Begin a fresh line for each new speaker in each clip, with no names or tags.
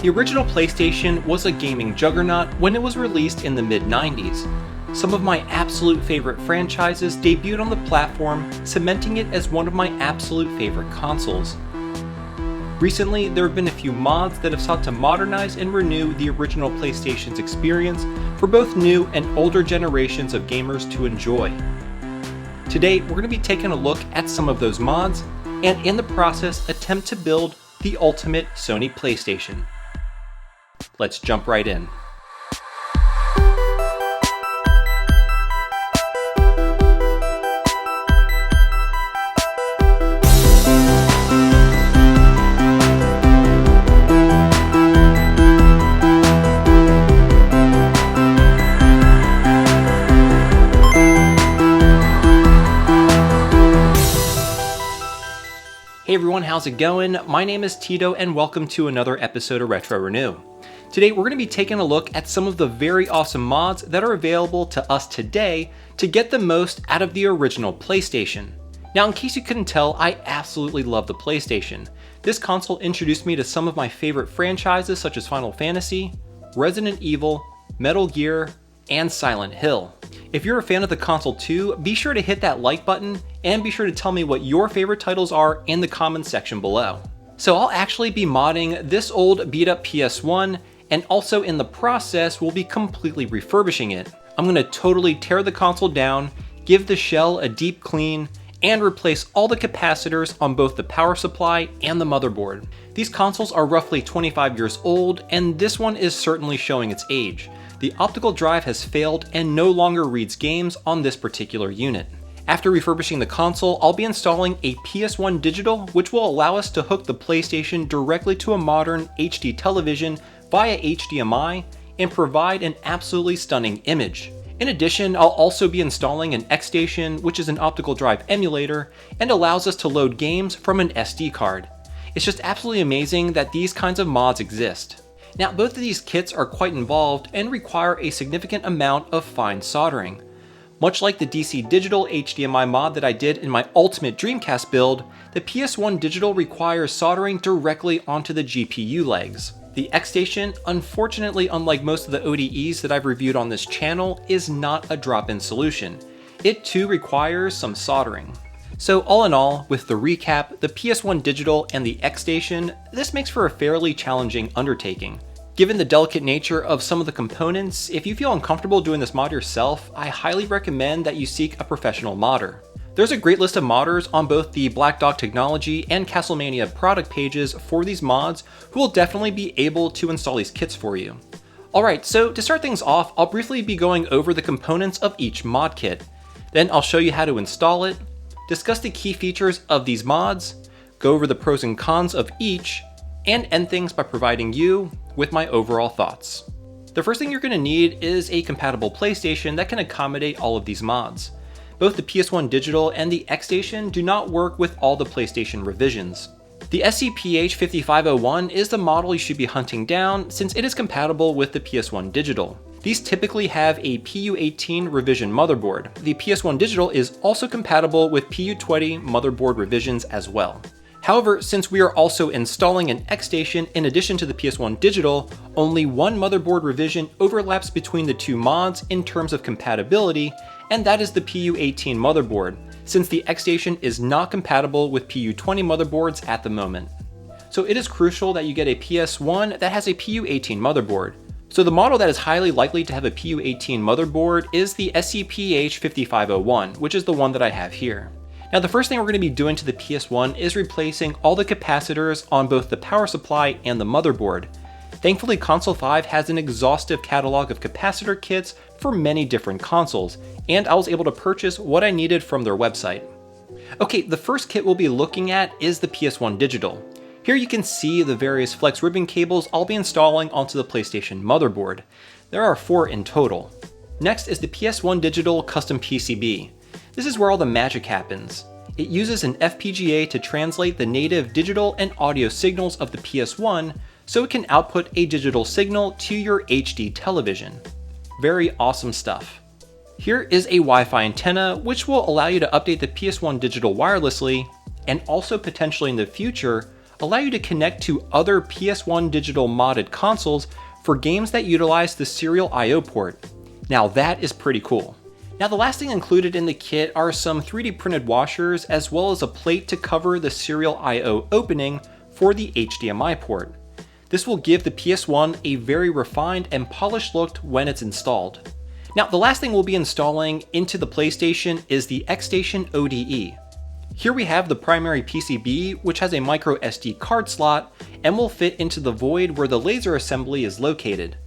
The original PlayStation was a gaming juggernaut when it was released in the mid-90s. Some of my absolute favorite franchises debuted on the platform, cementing it as one of my absolute favorite consoles. Recently, there have been a few mods that have sought to modernize and renew the original PlayStation's experience for both new and older generations of gamers to enjoy. Today, we're going to be taking a look at some of those mods, and in the process, attempt to build the ultimate Sony PlayStation. Let's jump right in. Hey everyone, how's it going? My name is Tito and welcome to another episode of Retro Renew. Today we're going to be taking a look at some of the very awesome mods that are available to us today to get the most out of the original PlayStation. Now in case you couldn't tell, I absolutely love the PlayStation. This console introduced me to some of my favorite franchises such as Final Fantasy, Resident Evil, Metal Gear, and Silent Hill. If you're a fan of the console too, be sure to hit that like button and be sure to tell me what your favorite titles are in the comments section below. So I'll actually be modding this old beat up PS1, and also in the process we'll be completely refurbishing it. I'm going to totally tear the console down, give the shell a deep clean, and replace all the capacitors on both the power supply and the motherboard. These consoles are roughly 25 years old, and this one is certainly showing its age. The optical drive has failed and no longer reads games on this particular unit. After refurbishing the console, I'll be installing a PS1Digital, which will allow us to hook the PlayStation directly to a modern HD television via HDMI and provide an absolutely stunning image. In addition, I'll also be installing an XStation, which is an optical drive emulator and allows us to load games from an SD card. It's just absolutely amazing that these kinds of mods exist. Now, both of these kits are quite involved and require a significant amount of fine soldering. Much like the DC Digital HDMI mod that I did in my Ultimate Dreamcast build, the PS1Digital requires soldering directly onto the GPU legs. The XStation, unfortunately, unlike most of the ODEs that I've reviewed on this channel, is not a drop-in solution. It too requires some soldering. So all in all, with the recap, the PS1Digital and the XStation, this makes for a fairly challenging undertaking. Given the delicate nature of some of the components, if you feel uncomfortable doing this mod yourself, I highly recommend that you seek a professional modder. There's a great list of modders on both the Black Dog Technology and Castlemania product pages for these mods who will definitely be able to install these kits for you. Alright, so to start things off, I'll briefly be going over the components of each mod kit. Then I'll show you how to install it, discuss the key features of these mods, go over the pros and cons of each, and end things by providing you with my overall thoughts. The first thing you're going to need is a compatible PlayStation that can accommodate all of these mods. Both the PS1Digital and the XStation do not work with all the PlayStation revisions. The SCPH5501 is the model you should be hunting down since it is compatible with the PS1Digital. These typically have a PU18 revision motherboard. The PS1Digital is also compatible with PU20 motherboard revisions as well. However, since we are also installing an XStation in addition to the PS1Digital, only one motherboard revision overlaps between the two mods in terms of compatibility, and that is the PU18 motherboard, since the XStation is not compatible with PU20 motherboards at the moment. So it is crucial that you get a PS1 that has a PU18 motherboard. So the model that is highly likely to have a PU18 motherboard is the SCPH5501, which is the one that I have here. Now the first thing we're going to be doing to the PS1 is replacing all the capacitors on both the power supply and the motherboard. Thankfully, Console 5 has an exhaustive catalog of capacitor kits for many different consoles, and I was able to purchase what I needed from their website. Okay, the first kit we'll be looking at is the PS1Digital. Here you can see the various flex ribbon cables I'll be installing onto the PlayStation motherboard. There are 4 in total. Next is the PS1Digital Custom PCB. This is where all the magic happens. It uses an FPGA to translate the native digital and audio signals of the PS1 so it can output a digital signal to your HD television. Very awesome stuff. Here is a Wi-Fi antenna which will allow you to update the PS1Digital wirelessly, and also potentially in the future allow you to connect to other PS1 Digital modded consoles for games that utilize the serial I/O port. Now that is pretty cool. Now the last thing included in the kit are some 3D printed washers as well as a plate to cover the serial I/O opening for the HDMI port. This will give the PS1 a very refined and polished look when it's installed. Now the last thing we'll be installing into the PlayStation is the XStation ODE. Here we have the primary PCB, which has a micro SD card slot and will fit into the void where the laser assembly is located.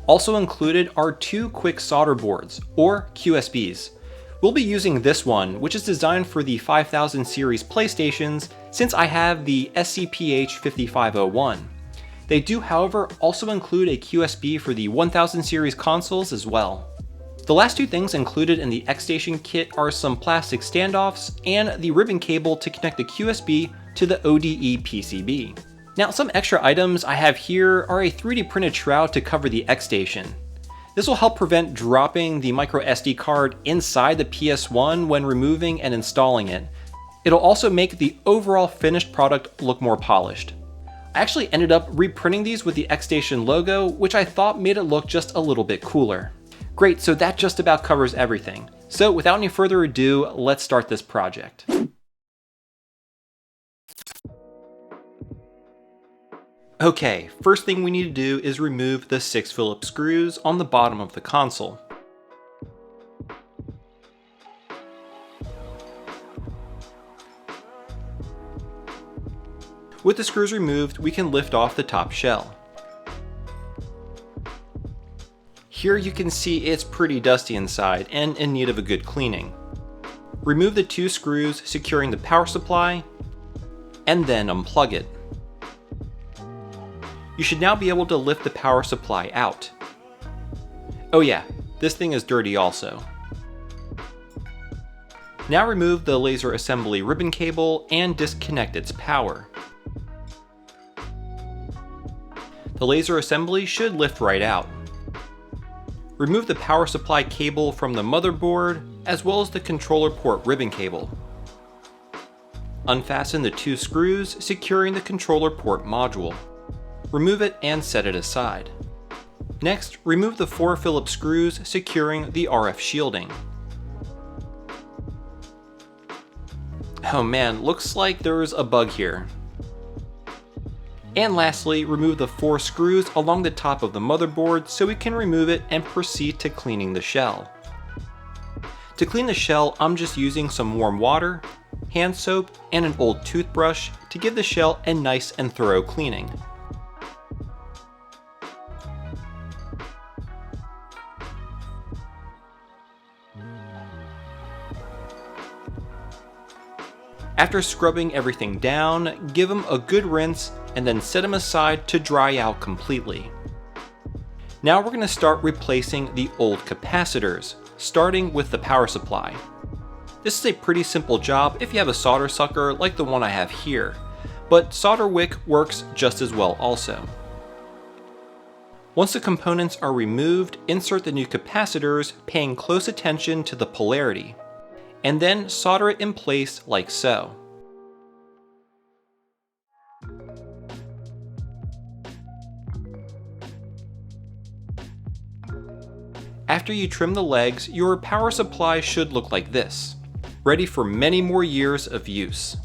Also included are two quick solder boards, or QSBs. We'll be using this one, which is designed for the 5000 series PlayStations, since I have the SCPH5501. They do, however, also include a QSB for the 1000 series consoles as well. The last two things included in the XStation kit are some plastic standoffs and the ribbon cable to connect the QSB to the ODE PCB. Now some extra items I have here are a 3D printed shroud to cover the XStation. This will help prevent dropping the micro SD card inside the PS1 when removing and installing it. It'll also make the overall finished product look more polished. I actually ended up reprinting these with the XStation logo, which I thought made it look just a little bit cooler. Great, so that just about covers everything. So without any further ado, let's start this project. Okay, first thing we need to do is remove the 6 Phillips screws on the bottom of the console. With the screws removed, we can lift off the top shell. Here you can see it's pretty dusty inside and in need of a good cleaning. Remove the 2 screws securing the power supply, and then unplug it. You should now be able to lift the power supply out. Oh yeah, this thing is dirty also. Now remove the laser assembly ribbon cable and disconnect its power. The laser assembly should lift right out. Remove the power supply cable from the motherboard as well as the controller port ribbon cable. Unfasten the 2 screws securing the controller port module. Remove it and set it aside. Next, remove the 4 Phillips screws securing the RF shielding. Oh man, looks like there's a bug here. And lastly, remove the 4 screws along the top of the motherboard so we can remove it and proceed to cleaning the shell. To clean the shell, I'm just using some warm water, hand soap, and an old toothbrush to give the shell a nice and thorough cleaning. After scrubbing everything down, give them a good rinse and then set them aside to dry out completely. Now we're going to start replacing the old capacitors, starting with the power supply. This is a pretty simple job if you have a solder sucker like the one I have here, but solder wick works just as well also. Once the components are removed, insert the new capacitors, paying close attention to the polarity, and then solder it in place like so. After you trim the legs, your power supply should look like this, ready for many more years of use.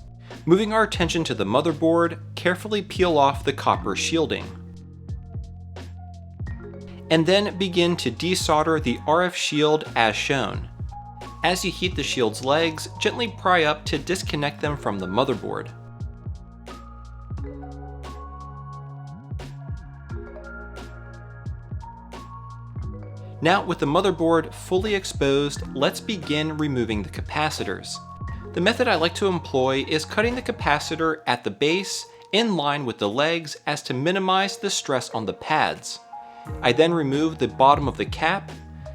Moving our attention to the motherboard, carefully peel off the copper shielding. And then begin to desolder the RF shield as shown. As you heat the shield's legs, gently pry up to disconnect them from the motherboard. Now with the motherboard fully exposed, let's begin removing the capacitors. The method I like to employ is cutting the capacitor at the base in line with the legs as to minimize the stress on the pads. I then remove the bottom of the cap,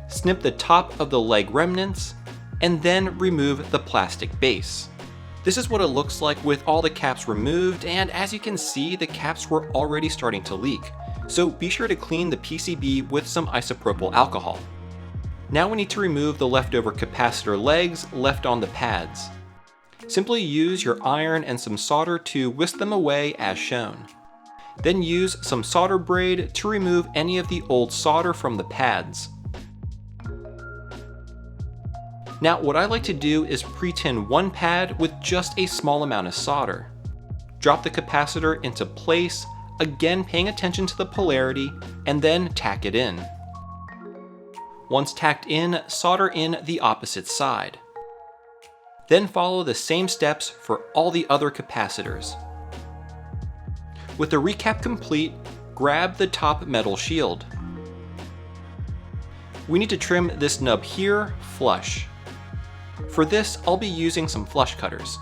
snip the top of the leg remnants, and then remove the plastic base. This is what it looks like with all the caps removed, and as you can see, the caps were already starting to leak. So be sure to clean the PCB with some isopropyl alcohol. Now we need to remove the leftover capacitor legs left on the pads. Simply use your iron and some solder to whisk them away as shown. Then use some solder braid to remove any of the old solder from the pads. Now what I like to do is pre-tin one pad with just a small amount of solder. Drop the capacitor into place, again paying attention to the polarity, and then tack it in. Once tacked in, solder in the opposite side. Then follow the same steps for all the other capacitors. With the recap complete, grab the top metal shield. We need to trim this nub here flush. For this, I'll be using some flush cutters.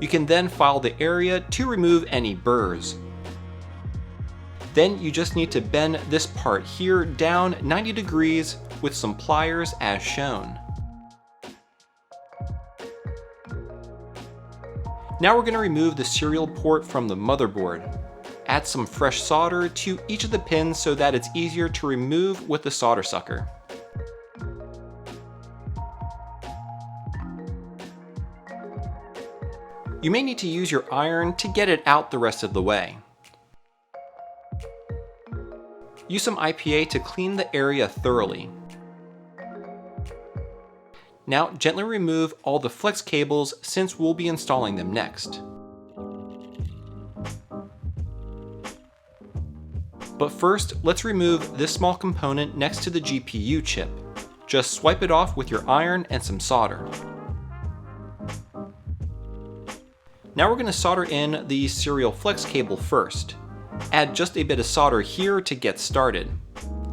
You can then file the area to remove any burrs. Then you just need to bend this part here down 90 degrees with some pliers as shown. Now we're going to remove the serial port from the motherboard. Add some fresh solder to each of the pins so that it's easier to remove with the solder sucker. You may need to use your iron to get it out the rest of the way. Use some IPA to clean the area thoroughly. Now gently remove all the flex cables since we'll be installing them next. But first, let's remove this small component next to the GPU chip. Just swipe it off with your iron and some solder. Now we're going to solder in the serial flex cable first. Add just a bit of solder here to get started.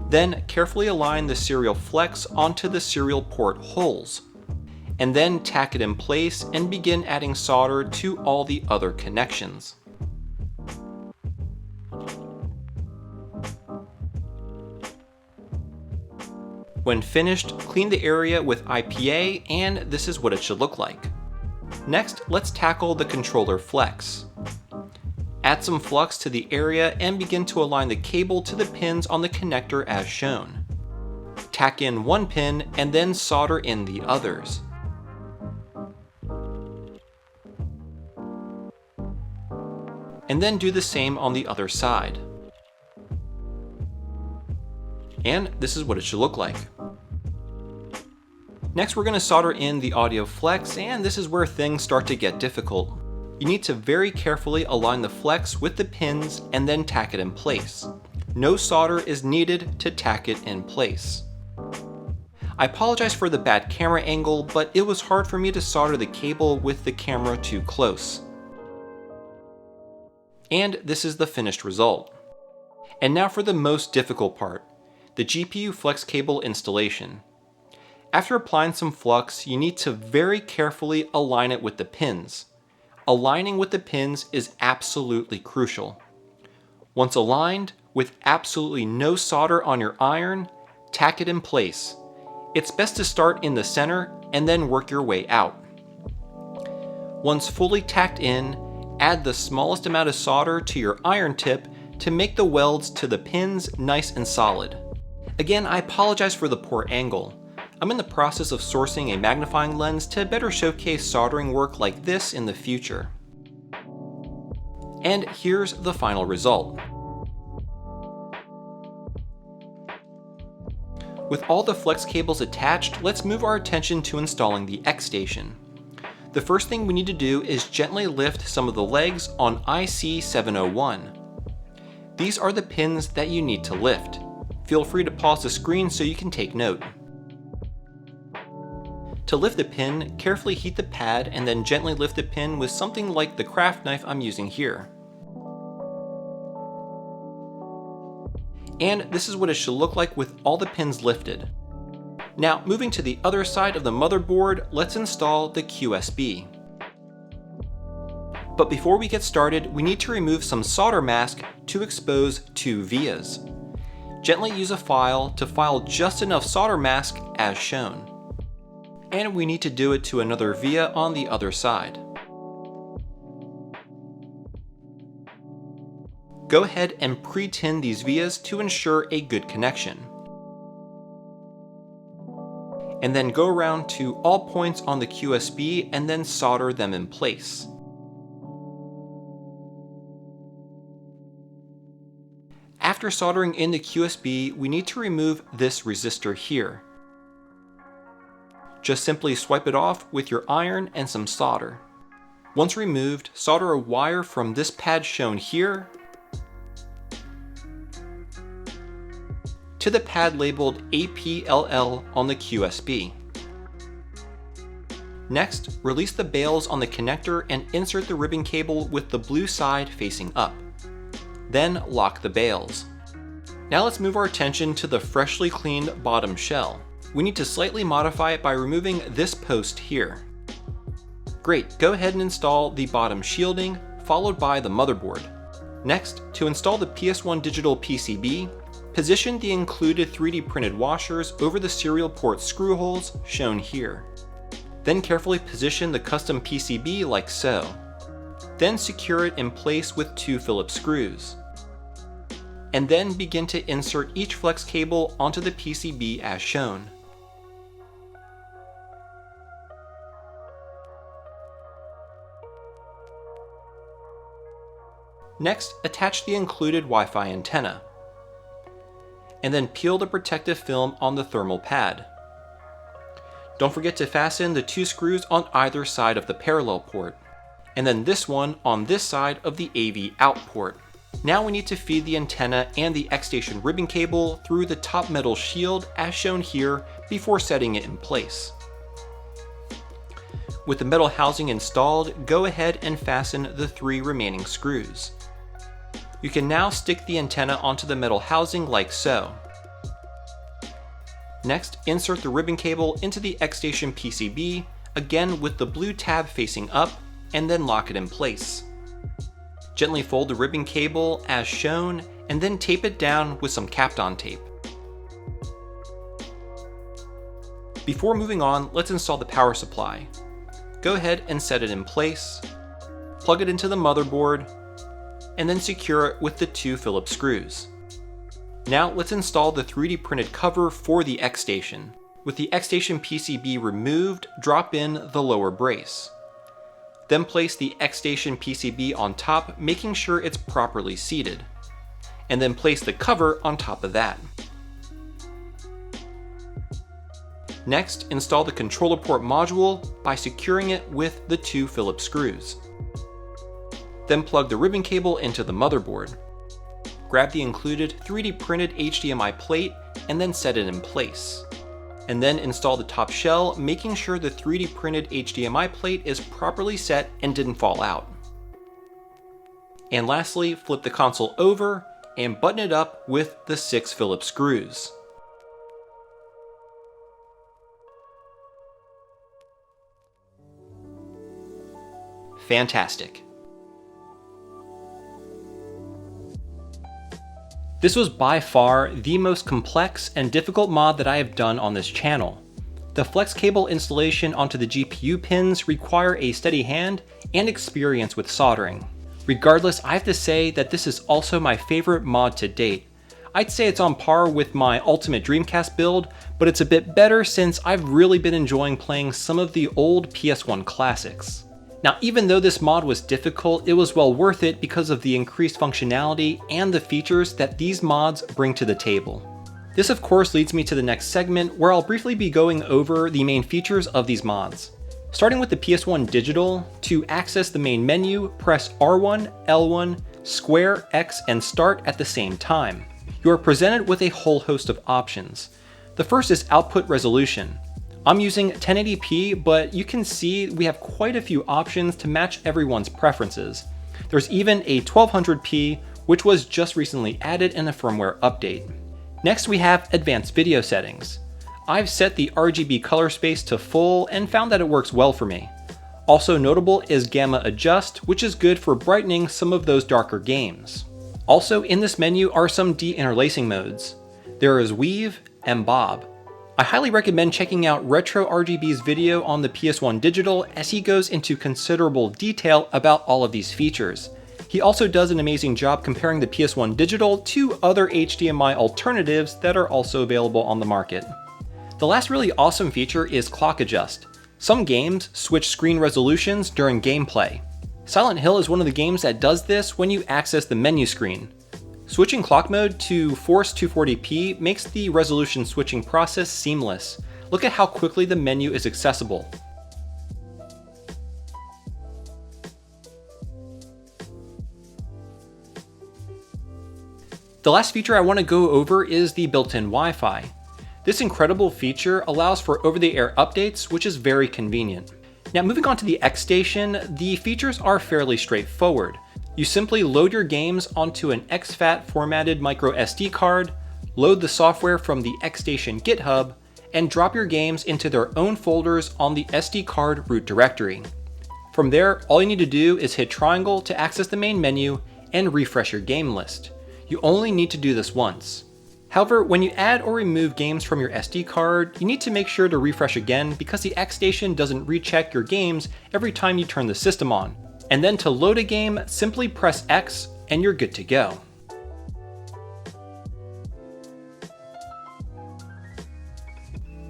Then carefully align the serial flex onto the serial port holes. And then tack it in place and begin adding solder to all the other connections. When finished, clean the area with IPA and this is what it should look like. Next, let's tackle the controller flex. Add some flux to the area and begin to align the cable to the pins on the connector as shown. Tack in one pin and then solder in the others. And then do the same on the other side. And this is what it should look like. Next we're going to solder in the audio flex, and this is where things start to get difficult. You need to very carefully align the flex with the pins and then tack it in place. No solder is needed to tack it in place. I apologize for the bad camera angle, but it was hard for me to solder the cable with the camera too close. And this is the finished result. And now for the most difficult part, the GPU flex cable installation. After applying some flux, you need to very carefully align it with the pins. Aligning with the pins is absolutely crucial. Once aligned, with absolutely no solder on your iron, tack it in place. It's best to start in the center and then work your way out. Once fully tacked in, add the smallest amount of solder to your iron tip to make the welds to the pins nice and solid. Again, I apologize for the poor angle. I'm in the process of sourcing a magnifying lens to better showcase soldering work like this in the future. And here's the final result. With all the flex cables attached, let's move our attention to installing the XStation. The first thing we need to do is gently lift some of the legs on IC701. These are the pins that you need to lift. Feel free to pause the screen so you can take note. To lift the pin, carefully heat the pad and then gently lift the pin with something like the craft knife I'm using here. And this is what it should look like with all the pins lifted. Now, moving to the other side of the motherboard, let's install the QSB. But before we get started, we need to remove some solder mask to expose two vias. Gently use a file to file just enough solder mask as shown. And we need to do it to another via on the other side. Go ahead and pre-tin these vias to ensure a good connection. and then go around to all points on the QSB and then solder them in place. After soldering in the QSB, we need to remove this resistor here. Just simply swipe it off with your iron and some solder. Once removed, solder a wire from this pad shown here to the pad labeled APLL on the QSB. Next, release the bails on the connector and insert the ribbon cable with the blue side facing up. Then lock the bails. Now let's move our attention to the freshly cleaned bottom shell. We need to slightly modify it by removing this post here. Great, go ahead and install the bottom shielding, followed by the motherboard. Next, to install the PS1Digital PCB, position the included 3D printed washers over the serial port screw holes shown here. Then carefully position the custom PCB like so. Then secure it in place with 2 Phillips screws. And then begin to insert each flex cable onto the PCB as shown. Next, attach the included Wi-Fi antenna. And then peel the protective film on the thermal pad. Don't forget to fasten the 2 screws on either side of the parallel port, and then this one on this side of the AV out port. Now we need to feed the antenna and the XStation ribbon cable through the top metal shield as shown here before setting it in place. With the metal housing installed, go ahead and fasten the 3 remaining screws. You can now stick the antenna onto the metal housing like so. Next, insert the ribbon cable into the XStation PCB, again with the blue tab facing up, and then lock it in place. Gently fold the ribbon cable as shown, and then tape it down with some Kapton tape. Before moving on, let's install the power supply. Go ahead and set it in place, plug it into the motherboard, and then secure it with the 2 Phillips screws. Now let's install the 3D printed cover for the XStation. With the XStation PCB removed, drop in the lower brace. Then place the XStation PCB on top, making sure it's properly seated. And then place the cover on top of that. Next, install the controller port module by securing it with the 2 Phillips screws. Then plug the ribbon cable into the motherboard. Grab the included 3D printed HDMI plate and then set it in place. And then install the top shell, making sure the 3D printed HDMI plate is properly set and didn't fall out. And lastly, flip the console over and button it up with the 6 Phillips screws. Fantastic. This was by far the most complex and difficult mod that I have done on this channel. The flex cable installation onto the GPU pins require a steady hand and experience with soldering. Regardless, I have to say that this is also my favorite mod to date. I'd say it's on par with my Ultimate Dreamcast build, but it's a bit better since I've really been enjoying playing some of the old PS1 classics. Now, even though this mod was difficult, it was well worth it because of the increased functionality and the features that these mods bring to the table. This of course leads me to the next segment where I'll briefly be going over the main features of these mods. Starting with the PS1Digital, to access the main menu, press R1, L1, square, X, and start at the same time. You are presented with a whole host of options. The first is output resolution. I'm using 1080p, but you can see we have quite a few options to match everyone's preferences. There's even a 1200p, which was just recently added in a firmware update. Next we have advanced video settings. I've set the RGB color space to full and found that it works well for me. Also notable is gamma adjust, which is good for brightening some of those darker games. Also in this menu are some deinterlacing modes. There is weave and bob. I highly recommend checking out Retro RGB's video on the PS1Digital as he goes into considerable detail about all of these features. He also does an amazing job comparing the PS1Digital to other HDMI alternatives that are also available on the market. The last really awesome feature is clock adjust. Some games switch screen resolutions during gameplay. Silent Hill is one of the games that does this when you access the menu screen. Switching clock mode to Force 240p makes the resolution switching process seamless. Look at how quickly the menu is accessible. The last feature I want to go over is the built-in Wi-Fi. This incredible feature allows for over-the-air updates, which is very convenient. Now moving on to the XStation, the features are fairly straightforward. You simply load your games onto an exFAT formatted micro SD card, load the software from the XStation GitHub, and drop your games into their own folders on the SD card root directory. From there, all you need to do is hit triangle to access the main menu and refresh your game list. You only need to do this once. However, when you add or remove games from your SD card, you need to make sure to refresh again because the XStation doesn't recheck your games every time you turn the system on. And then to load a game, simply press X and you're good to go.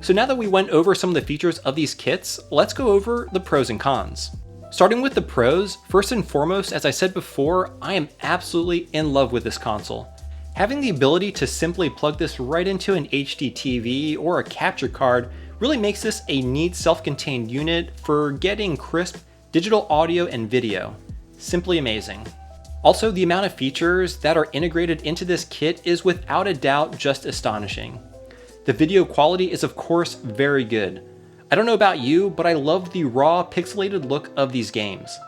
So now that we went over some of the features of these kits, let's go over the pros and cons. Starting with the pros, first and foremost, as I said before, I am absolutely in love with this console. Having the ability to simply plug this right into an HD TV or a capture card really makes this a neat self-contained unit for getting crisp digital audio and video. Simply amazing. Also, the amount of features that are integrated into this kit is without a doubt just astonishing. The video quality is of course very good. I don't know about you, but I love the raw pixelated look of these games.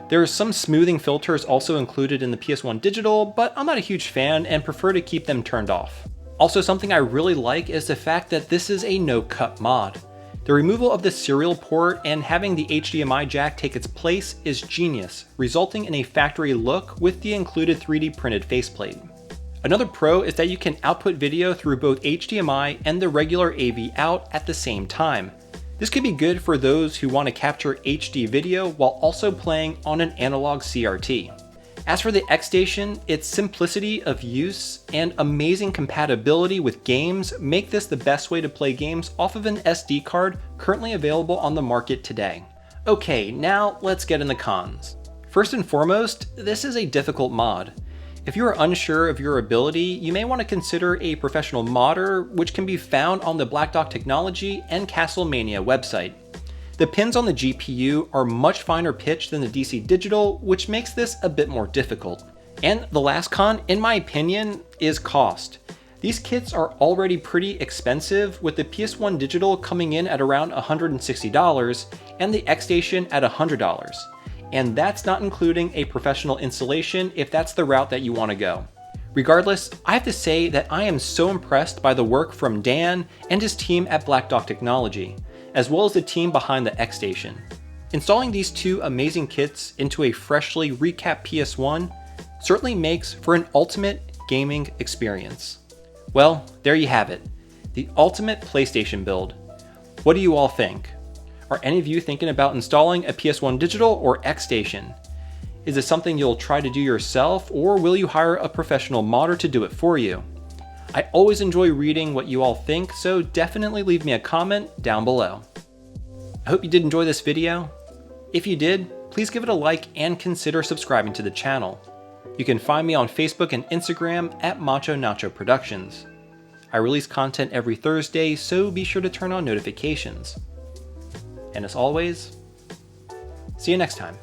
There are some smoothing filters also included in the PS1Digital, but I'm not a huge fan and prefer to keep them turned off. Also, something I really like is the fact that this is a no-cut mod. The removal of the serial port and having the HDMI jack take its place is genius, resulting in a factory look with the included 3D printed faceplate. Another pro is that you can output video through both HDMI and the regular AV out at the same time. This could be good for those who want to capture HD video while also playing on an analog CRT. As for the XStation, its simplicity of use and amazing compatibility with games make this the best way to play games off of an SD card currently available on the market today. Okay, now let's get in the cons. First and foremost, this is a difficult mod. If you are unsure of your ability, you may want to consider a professional modder, which can be found on the Black Dog Technology and Castlemania website. The pins on the GPU are much finer pitched than the DC Digital, which makes this a bit more difficult. And the last con, in my opinion, is cost. These kits are already pretty expensive, with the PS1Digital coming in at around $160 and the XStation at $100. And that's not including a professional installation if that's the route that you want to go. Regardless, I have to say that I am so impressed by the work from Dan and his team at Black Dog Technology, as well as the team behind the XStation. Installing these two amazing kits into a freshly recapped PS1 certainly makes for an ultimate gaming experience. Well, there you have it, the ultimate PlayStation build. What do you all think? Are any of you thinking about installing a PS1Digital or XStation? Is it something you'll try to do yourself, or will you hire a professional modder to do it for you? I always enjoy reading what you all think, so definitely leave me a comment down below. I hope you did enjoy this video. If you did, please give it a like and consider subscribing to the channel. You can find me on Facebook and Instagram at Macho Nacho Productions. I release content every Thursday, so be sure to turn on notifications. And as always, see you next time.